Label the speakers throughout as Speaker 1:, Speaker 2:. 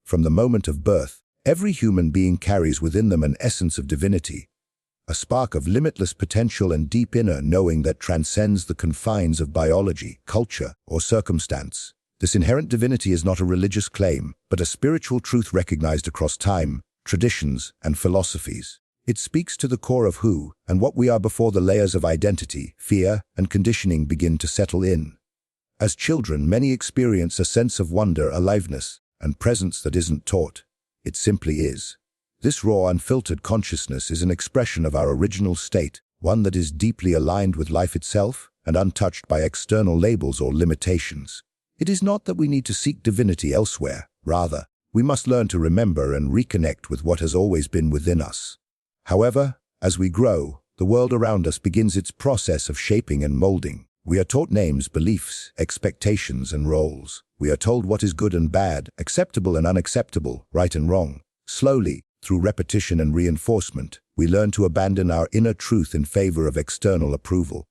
Speaker 1: From the moment of birth, every human being carries within them an essence of divinity, a spark of limitless potential and deep inner knowing that transcends the confines of biology, culture, or circumstance. This inherent divinity is not a religious claim, but a spiritual truth recognized across time, traditions, and philosophies. It speaks to the core of who and what we are before the layers of identity, fear, and conditioning begin to settle in. As children, many experience a sense of wonder, aliveness, and presence that isn't taught. It simply is. This raw, unfiltered consciousness is an expression of our original state, one that is deeply aligned with life itself and untouched by external labels or limitations. It is not that we need to seek divinity elsewhere. Rather, we must learn to remember and reconnect with what has always been within us. However, as we grow, the world around us begins its process of shaping and molding. We are taught names, beliefs, expectations, and roles. We are told what is good and bad, acceptable and unacceptable, right and wrong. Slowly, through repetition and reinforcement, we learn to abandon our inner truth in favor of external approval.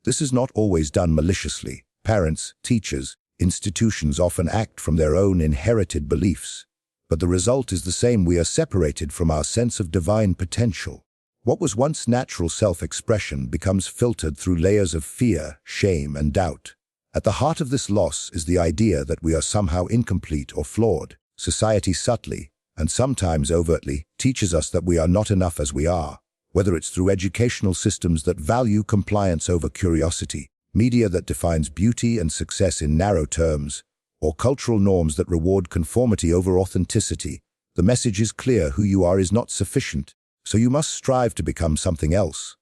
Speaker 1: This is not always done maliciously. Parents, teachers, institutions often act from their own inherited beliefs. But the result is the same: we are separated from our sense of divine potential. What was once natural self-expression becomes filtered through layers of fear, shame, and doubt. At the heart of this loss is the idea that we are somehow incomplete or flawed. Society subtly, and sometimes overtly, teaches us that we are not enough as we are. Whether it's through educational systems that value compliance over curiosity, media that defines beauty and success in narrow terms, or cultural norms that reward conformity over authenticity, the message is clear: who you are is not sufficient, so you must strive to become something else.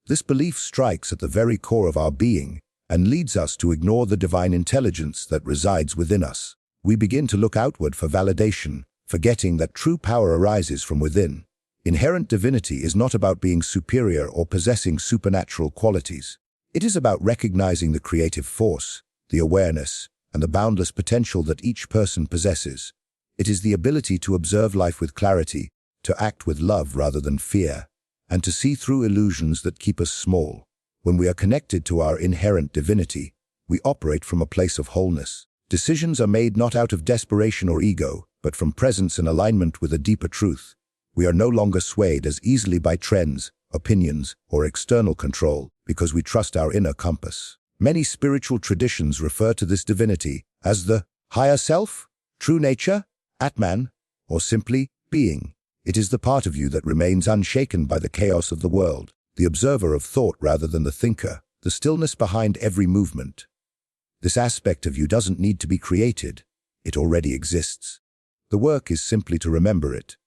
Speaker 1: This belief strikes at the very core of our being and leads us to ignore the divine intelligence that resides within us. We begin to look outward for validation, forgetting that true power arises from within. Inherent divinity is not about being superior or possessing supernatural qualities. It is about recognizing the creative force, the awareness, and the boundless potential that each person possesses. It is the ability to observe life with clarity, to act with love rather than fear, and to see through illusions that keep us small. When we are connected to our inherent divinity, we operate from a place of wholeness. Decisions are made not out of desperation or ego, but from presence and alignment with a deeper truth. We are no longer swayed as easily by trends, opinions, or external control because we trust our inner compass. Many spiritual traditions refer to this divinity as the higher self, true nature, Atman, or simply being. It is the part of you that remains unshaken by the chaos of the world, the observer of thought rather than the thinker, the stillness behind every movement. This aspect of you doesn't need to be created. It already exists. The work is simply to remember it.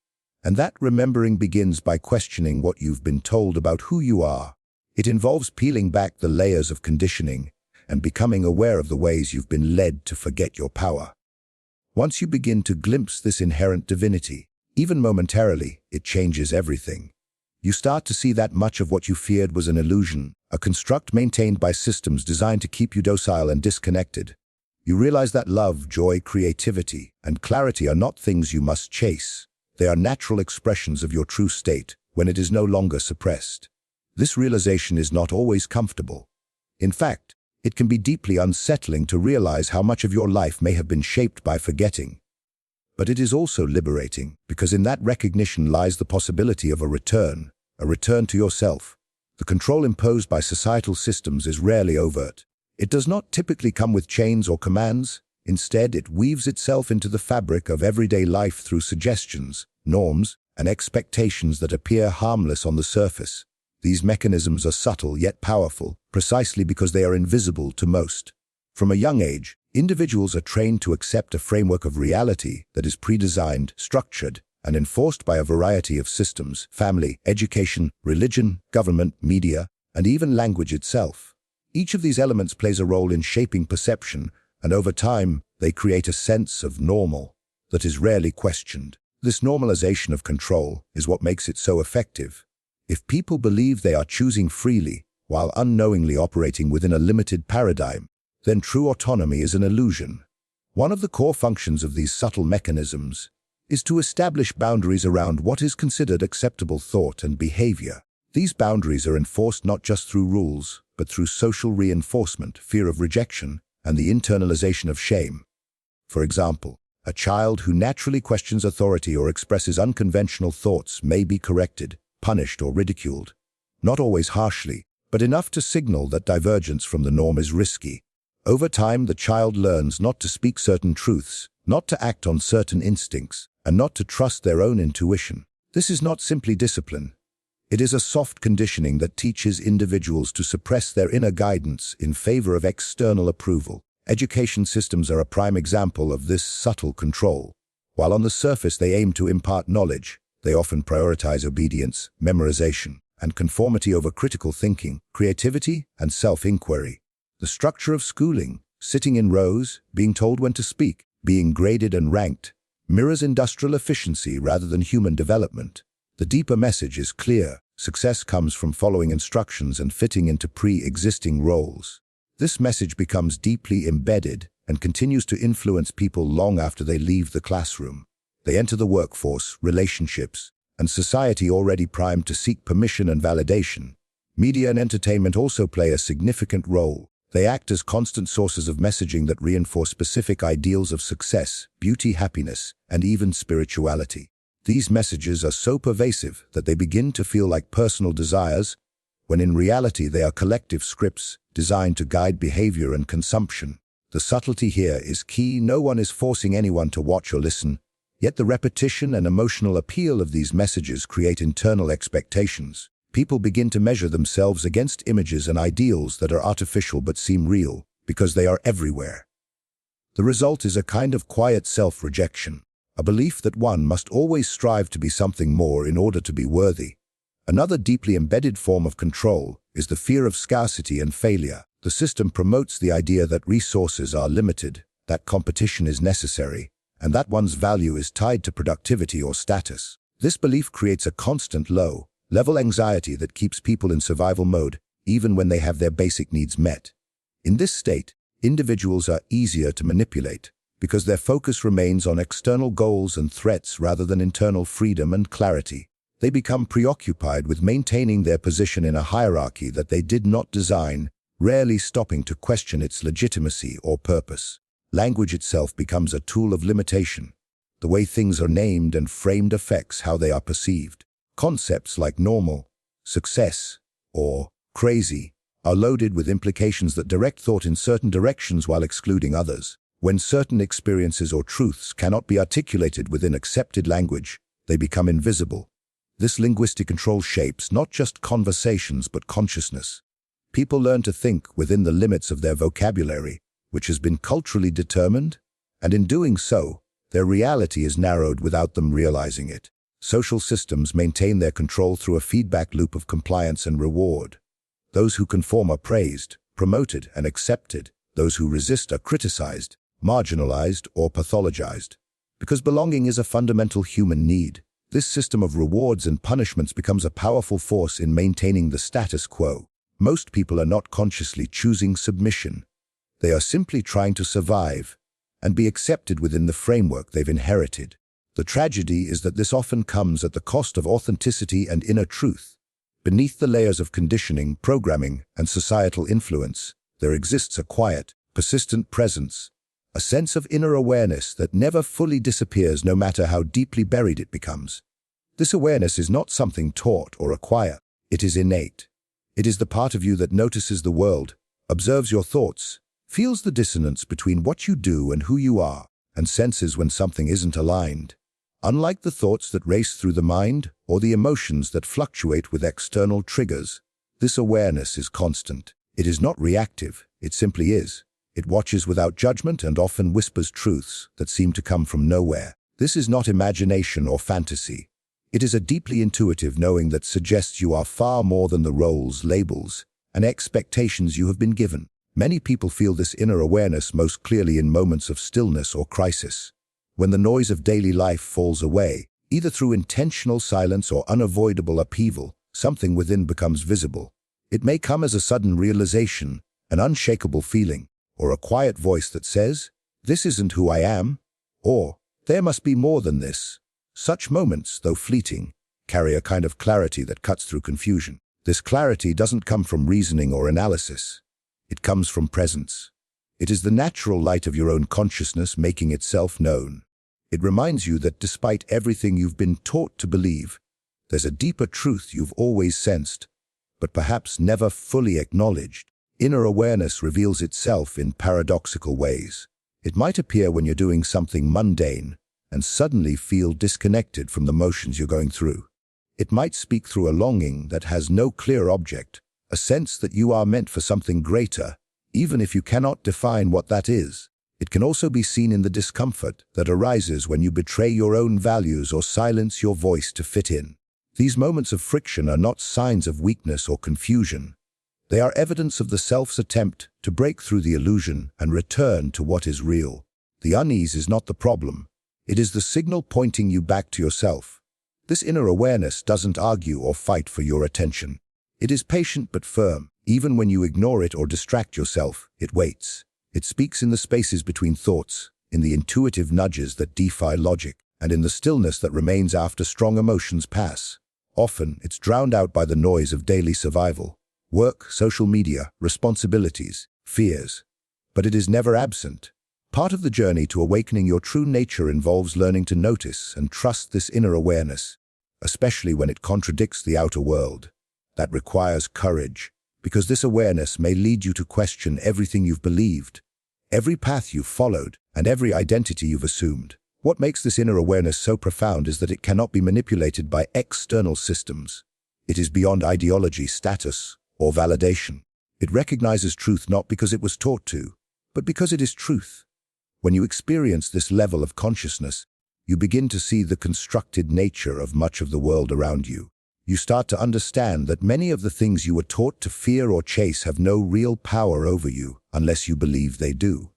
Speaker 1: And that remembering begins by questioning what you've been told about who you are. It involves peeling back the layers of conditioning and becoming aware of the ways you've been led to forget your power. Once you begin to glimpse this inherent divinity, even momentarily, it changes everything. You start to see that much of what you feared was an illusion, a construct maintained by systems designed to keep you docile and disconnected. You realize that love, joy, creativity, and clarity are not things you must chase. They are natural expressions of your true state when it is no longer suppressed. This realization is not always comfortable. In fact, it can be deeply unsettling to realize how much of your life may have been shaped by forgetting. But it is also liberating, because in that recognition lies the possibility of a return to yourself. The control imposed by societal systems is rarely overt. It does not typically come with chains or commands. Instead, it weaves itself into the fabric of everyday life through suggestions, norms, and expectations that appear harmless on the surface. These mechanisms are subtle yet powerful, precisely because they are invisible to most. From a young age, individuals are trained to accept a framework of reality that is pre-designed, structured, and enforced by a variety of systems: family, education, religion, government, media, and even language itself. Each of these elements plays a role in shaping perception, and over time, they create a sense of normal that is rarely questioned. This normalization of control is what makes it so effective. If people believe they are choosing freely while unknowingly operating within a limited paradigm, then true autonomy is an illusion. One of the core functions of these subtle mechanisms is to establish boundaries around what is considered acceptable thought and behavior. These boundaries are enforced not just through rules, but through social reinforcement, fear of rejection, and the internalization of shame. For example, A child who naturally questions authority or expresses unconventional thoughts may be corrected, punished, or ridiculed. Not always harshly, but enough to signal that divergence from the norm is risky. Over time, the child learns not to speak certain truths, not to act on certain instincts, and not to trust their own intuition. This is not simply discipline. It is a soft conditioning that teaches individuals to suppress their inner guidance in favor of external approval. Education systems are a prime example of this subtle control. While on the surface they aim to impart knowledge, they often prioritize obedience, memorization, and conformity over critical thinking, creativity, and self-inquiry. The structure of schooling, sitting in rows, being told when to speak, being graded and ranked, mirrors industrial efficiency rather than human development. The deeper message is clear. Success comes from following instructions and fitting into pre-existing roles. This message becomes deeply embedded and continues to influence people long after they leave the classroom. They enter the workforce, relationships, and society already primed to seek permission and validation. Media and entertainment also play a significant role. They act as constant sources of messaging that reinforce specific ideals of success, beauty, happiness, and even spirituality. These messages are so pervasive that they begin to feel like personal desires, when in reality they are collective scripts designed to guide behavior and consumption. The subtlety here is key. No one is forcing anyone to watch or listen, yet the repetition and emotional appeal of these messages create internal expectations. People begin to measure themselves against images and ideals that are artificial but seem real, because they are everywhere. The result is a kind of quiet self-rejection, a belief that one must always strive to be something more in order to be worthy. Another deeply embedded form of control is the fear of scarcity and failure. The system promotes the idea that resources are limited, that competition is necessary, and that one's value is tied to productivity or status. This belief creates a constant low-level anxiety that keeps people in survival mode, even when they have their basic needs met. In this state, individuals are easier to manipulate, because their focus remains on external goals and threats rather than internal freedom and clarity. They become preoccupied with maintaining their position in a hierarchy that they did not design, rarely stopping to question its legitimacy or purpose. Language itself becomes a tool of limitation. The way things are named and framed affects how they are perceived. Concepts like normal, success, or crazy are loaded with implications that direct thought in certain directions while excluding others. When certain experiences or truths cannot be articulated within accepted language, they become invisible. This linguistic control shapes not just conversations but consciousness. People learn to think within the limits of their vocabulary, which has been culturally determined, and in doing so, their reality is narrowed without them realizing it. Social systems maintain their control through a feedback loop of compliance and reward. Those who conform are praised, promoted, and accepted. Those who resist are criticized, marginalized, or pathologized. Because belonging is a fundamental human need, this system of rewards and punishments becomes a powerful force in maintaining the status quo. Most people are not consciously choosing submission. They are simply trying to survive and be accepted within the framework they've inherited. The tragedy is that this often comes at the cost of authenticity and inner truth. Beneath the layers of conditioning, programming, and societal influence, there exists a quiet, persistent presence, a sense of inner awareness that never fully disappears no matter how deeply buried it becomes. This awareness is not something taught or acquired. It is innate. It is the part of you that notices the world, observes your thoughts, feels the dissonance between what you do and who you are, and senses when something isn't aligned. Unlike the thoughts that race through the mind or the emotions that fluctuate with external triggers, this awareness is constant. It is not reactive, it simply is. It watches without judgment and often whispers truths that seem to come from nowhere. This is not imagination or fantasy. It is a deeply intuitive knowing that suggests you are far more than the roles, labels, and expectations you have been given. Many people feel this inner awareness most clearly in moments of stillness or crisis. When the noise of daily life falls away, either through intentional silence or unavoidable upheaval, something within becomes visible. It may come as a sudden realization, an unshakable feeling, or a quiet voice that says, "This isn't who I am," or "There must be more than this." Such moments, though fleeting, carry a kind of clarity that cuts through confusion. This clarity doesn't come from reasoning or analysis. It comes from presence. It is the natural light of your own consciousness making itself known. It reminds you that despite everything you've been taught to believe, there's a deeper truth you've always sensed, but perhaps never fully acknowledged. Inner awareness reveals itself in paradoxical ways. It might appear when you're doing something mundane and suddenly feel disconnected from the motions you're going through. It might speak through a longing that has no clear object, a sense that you are meant for something greater, even if you cannot define what that is. It can also be seen in the discomfort that arises when you betray your own values or silence your voice to fit in. These moments of friction are not signs of weakness or confusion. They are evidence of the self's attempt to break through the illusion and return to what is real. The unease is not the problem. It is the signal pointing you back to yourself. This inner awareness doesn't argue or fight for your attention. It is patient but firm. Even when you ignore it or distract yourself, it waits. It speaks in the spaces between thoughts, in the intuitive nudges that defy logic, and in the stillness that remains after strong emotions pass. Often, it's drowned out by the noise of daily survival. Work, social media, responsibilities, fears. But it is never absent. Part of the journey to awakening your true nature involves learning to notice and trust this inner awareness, especially when it contradicts the outer world. That requires courage, because this awareness may lead you to question everything you've believed, every path you've followed, and every identity you've assumed. What makes this inner awareness so profound is that it cannot be manipulated by external systems. It is beyond ideology, status, or validation. It recognizes truth not because it was taught to, but because it is truth. When you experience this level of consciousness, you begin to see the constructed nature of much of the world around you. You start to understand that many of the things you were taught to fear or chase have no real power over you unless you believe they do.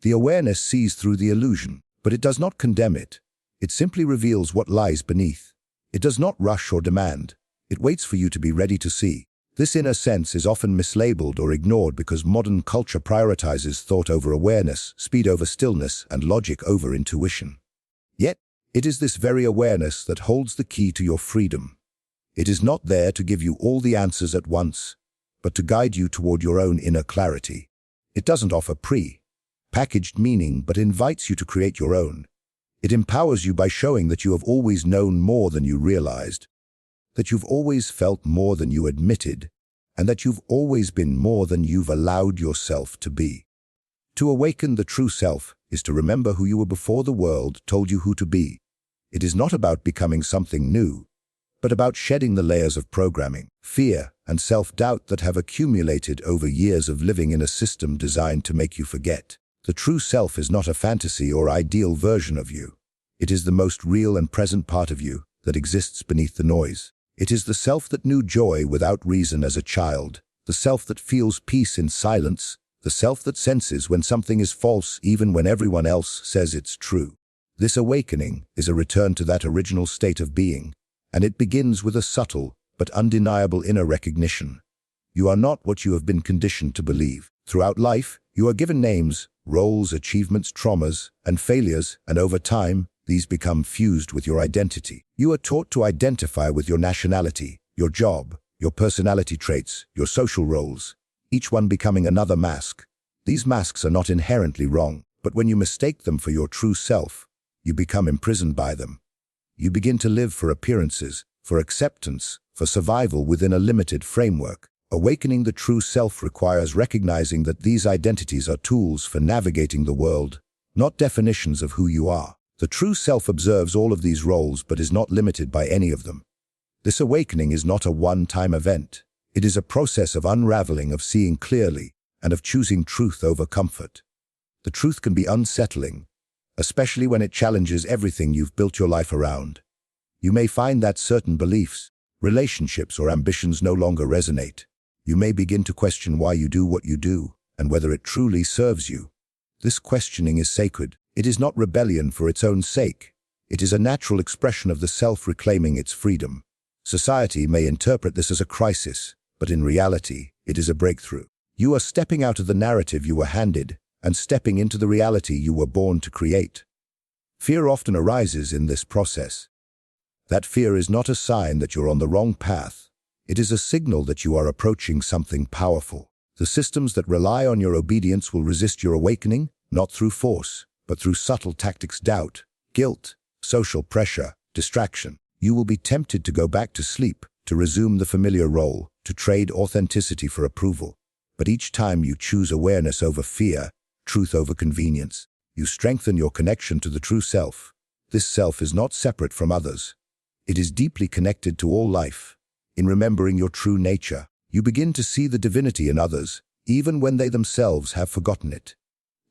Speaker 1: The awareness sees through the illusion, but it does not condemn it. It simply reveals what lies beneath. It does not rush or demand. It waits for you to be ready to see. This inner sense is often mislabeled or ignored because modern culture prioritizes thought over awareness, speed over stillness, and logic over intuition. Yet, it is this very awareness that holds the key to your freedom. It is not there to give you all the answers at once, but to guide you toward your own inner clarity. It doesn't offer packaged meaning, but invites you to create your own. It empowers you by showing that you have always known more than you realized, that you've always felt more than you admitted, and that you've always been more than you've allowed yourself to be. To awaken the true self is to remember who you were before the world told you who to be. It is not about becoming something new, but about shedding the layers of programming, fear, and self-doubt that have accumulated over years of living in a system designed to make you forget. The true self is not a fantasy or ideal version of you. It is the most real and present part of you that exists beneath the noise. It is the self that knew joy without reason as a child, the self that feels peace in silence, the self that senses when something is false even when everyone else says it's true. This awakening is a return to that original state of being, and it begins with a subtle but undeniable inner recognition. You are not what you have been conditioned to believe. Throughout life, you are given names, roles, achievements, traumas, and failures, and over time, these become fused with your identity. You are taught to identify with your nationality, your job, your personality traits, your social roles, each one becoming another mask. These masks are not inherently wrong, but when you mistake them for your true self, you become imprisoned by them. You begin to live for appearances, for acceptance, for survival within a limited framework. Awakening the true self requires recognizing that these identities are tools for navigating the world, not definitions of who you are. The true self observes all of these roles but is not limited by any of them. This awakening is not a one-time event. It is a process of unraveling, of seeing clearly, and of choosing truth over comfort. The truth can be unsettling, especially when it challenges everything you've built your life around. You may find that certain beliefs, relationships, or ambitions no longer resonate. You may begin to question why you do what you do and whether it truly serves you. This questioning is sacred. It is not rebellion for its own sake. It is a natural expression of the self reclaiming its freedom. Society may interpret this as a crisis, but in reality, it is a breakthrough. You are stepping out of the narrative you were handed and stepping into the reality you were born to create. Fear often arises in this process. That fear is not a sign that you're on the wrong path. It is a signal that you are approaching something powerful. The systems that rely on your obedience will resist your awakening, not through force, but through subtle tactics: doubt, guilt, social pressure, distraction. You will be tempted to go back to sleep, to resume the familiar role, to trade authenticity for approval. But each time you choose awareness over fear, truth over convenience, you strengthen your connection to the true self. This self is not separate from others. It is deeply connected to all life. In remembering your true nature, you begin to see the divinity in others, even when they themselves have forgotten it.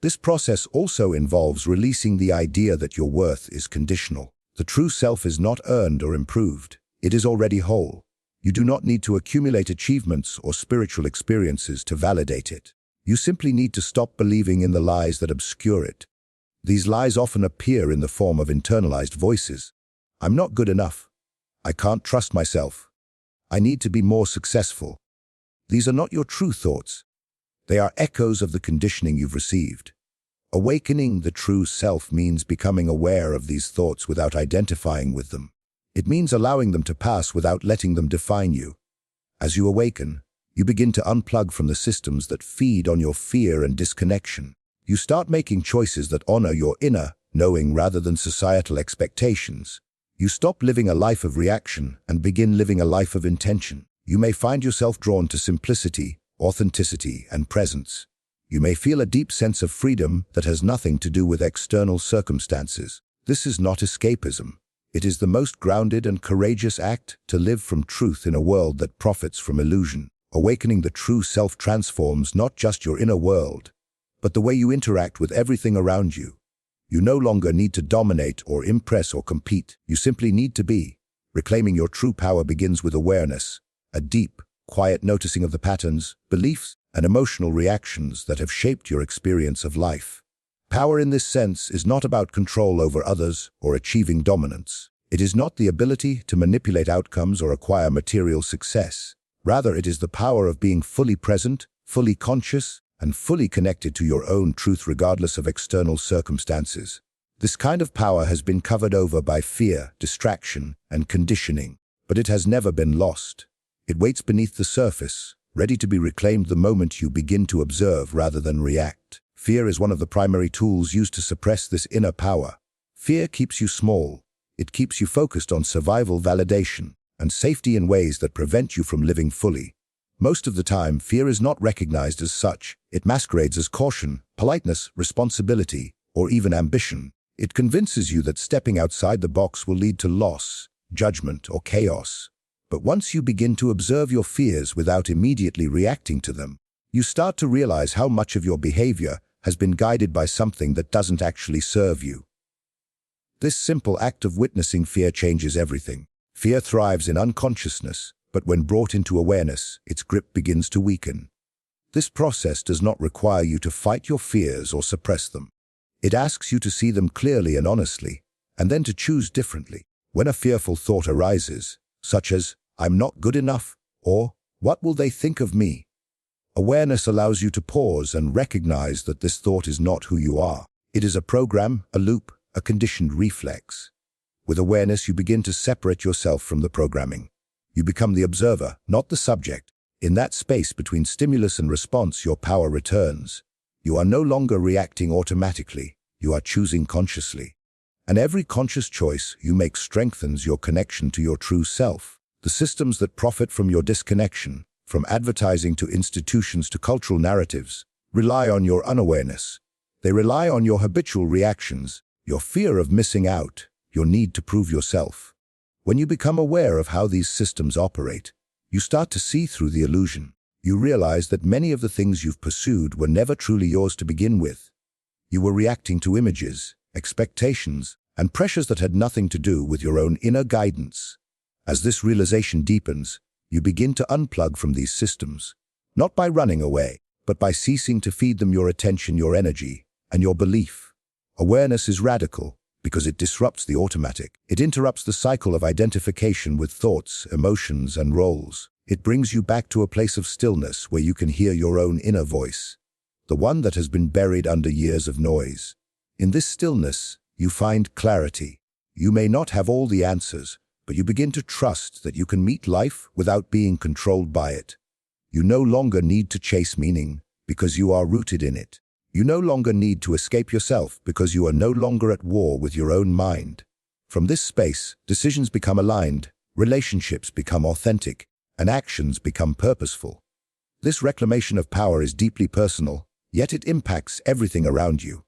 Speaker 1: This process also involves releasing the idea that your worth is conditional. The true self is not earned or improved. It is already whole. You do not need to accumulate achievements or spiritual experiences to validate it. You simply need to stop believing in the lies that obscure it. These lies often appear in the form of internalized voices. I'm not good enough. I can't trust myself. I need to be more successful. These are not your true thoughts. They are echoes of the conditioning you've received. Awakening the true self means becoming aware of these thoughts without identifying with them. It means allowing them to pass without letting them define you. As you awaken, you begin to unplug from the systems that feed on your fear and disconnection. You start making choices that honor your inner knowing rather than societal expectations. You stop living a life of reaction and begin living a life of intention. You may find yourself drawn to simplicity, authenticity, and presence. You may feel a deep sense of freedom that has nothing to do with external circumstances. This is not escapism. It is the most grounded and courageous act to live from truth in a world that profits from illusion. Awakening the true self transforms not just your inner world, but the way you interact with everything around you. You no longer need to dominate or impress or compete. You simply need to be. Reclaiming your true power begins with awareness, a deep, quiet noticing of the patterns, beliefs, and emotional reactions that have shaped your experience of life. Power in this sense is not about control over others or achieving dominance. It is not the ability to manipulate outcomes or acquire material success. Rather, it is the power of being fully present, fully conscious, and fully connected to your own truth regardless of external circumstances. This kind of power has been covered over by fear, distraction, and conditioning, but it has never been lost. It waits beneath the surface, ready to be reclaimed the moment you begin to observe rather than react. Fear is one of the primary tools used to suppress this inner power. Fear keeps you small. It keeps you focused on survival, validation, and safety in ways that prevent you from living fully. Most of the time, fear is not recognized as such. It masquerades as caution, politeness, responsibility, or even ambition. It convinces you that stepping outside the box will lead to loss, judgment, or chaos. But once you begin to observe your fears without immediately reacting to them, you start to realize how much of your behavior has been guided by something that doesn't actually serve you. This simple act of witnessing fear changes everything. Fear thrives in unconsciousness, but when brought into awareness, its grip begins to weaken. This process does not require you to fight your fears or suppress them. It asks you to see them clearly and honestly, and then to choose differently. When a fearful thought arises, such as, "I'm not good enough," or "What will they think of me?" awareness allows you to pause and recognize that this thought is not who you are. It is a program, a loop, a conditioned reflex. With awareness, you begin to separate yourself from the programming. You become the observer, not the subject. In that space between stimulus and response, your power returns. You are no longer reacting automatically. You are choosing consciously. And every conscious choice you make strengthens your connection to your true self. The systems that profit from your disconnection, from advertising to institutions to cultural narratives, rely on your unawareness. They rely on your habitual reactions, your fear of missing out, your need to prove yourself. When you become aware of how these systems operate, you start to see through the illusion. You realize that many of the things you've pursued were never truly yours to begin with. You were reacting to images, expectations, and pressures that had nothing to do with your own inner guidance. As this realization deepens, you begin to unplug from these systems, not by running away, but by ceasing to feed them your attention, your energy, and your belief. Awareness is radical because it disrupts the automatic. It interrupts the cycle of identification with thoughts, emotions, and roles. It brings you back to a place of stillness where you can hear your own inner voice, the one that has been buried under years of noise. In this stillness, you find clarity. You may not have all the answers, but you begin to trust that you can meet life without being controlled by it. You no longer need to chase meaning because you are rooted in it. You no longer need to escape yourself because you are no longer at war with your own mind. From this space, decisions become aligned, relationships become authentic, and actions become purposeful. This reclamation of power is deeply personal, yet it impacts everything around you.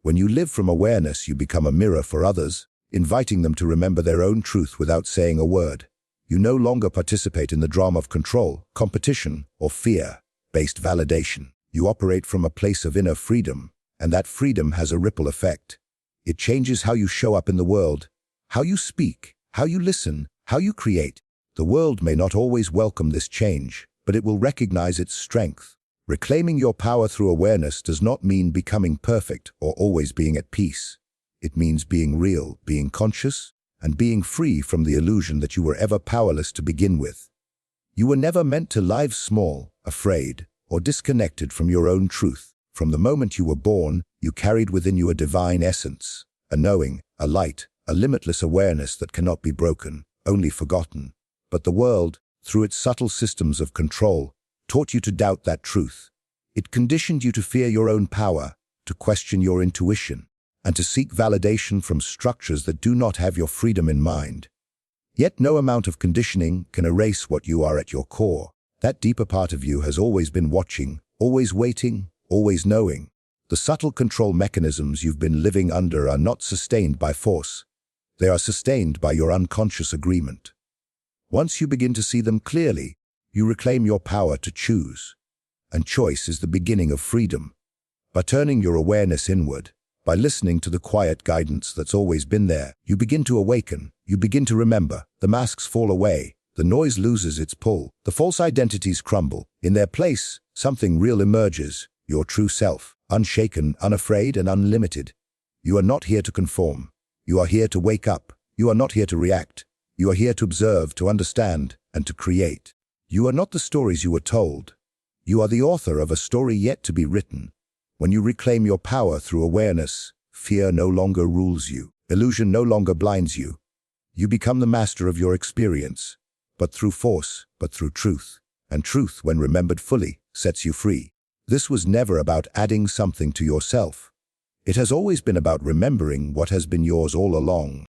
Speaker 1: When you live from awareness, you become a mirror for others, inviting them to remember their own truth without saying a word. You no longer participate in the drama of control, competition, or fear-based validation. You operate from a place of inner freedom, and that freedom has a ripple effect. It changes how you show up in the world, how you speak, how you listen, how you create. The world may not always welcome this change, but it will recognize its strength. Reclaiming your power through awareness does not mean becoming perfect or always being at peace. It means being real, being conscious, and being free from the illusion that you were ever powerless to begin with. You were never meant to live small, afraid, or disconnected from your own truth. From the moment you were born, you carried within you a divine essence, a knowing, a light, a limitless awareness that cannot be broken, only forgotten. But the world, through its subtle systems of control, taught you to doubt that truth. It conditioned you to fear your own power, to question your intuition, and to seek validation from structures that do not have your freedom in mind. Yet no amount of conditioning can erase what you are at your core. That deeper part of you has always been watching, always waiting, always knowing. The subtle control mechanisms you've been living under are not sustained by force. They are sustained by your unconscious agreement. Once you begin to see them clearly, you reclaim your power to choose. And choice is the beginning of freedom. By turning your awareness inward, by listening to the quiet guidance that's always been there, you begin to awaken, you begin to remember, the masks fall away, the noise loses its pull, the false identities crumble. In their place, something real emerges, your true self, unshaken, unafraid, and unlimited. You are not here to conform. You are here to wake up. You are not here to react. You are here to observe, to understand, and to create. You are not the stories you were told. You are the author of a story yet to be written. When you reclaim your power through awareness, fear no longer rules you. Illusion no longer blinds you. You become the master of your experience, but through force, but through truth. And truth, when remembered fully, sets you free. This was never about adding something to yourself. It has always been about remembering what has been yours all along.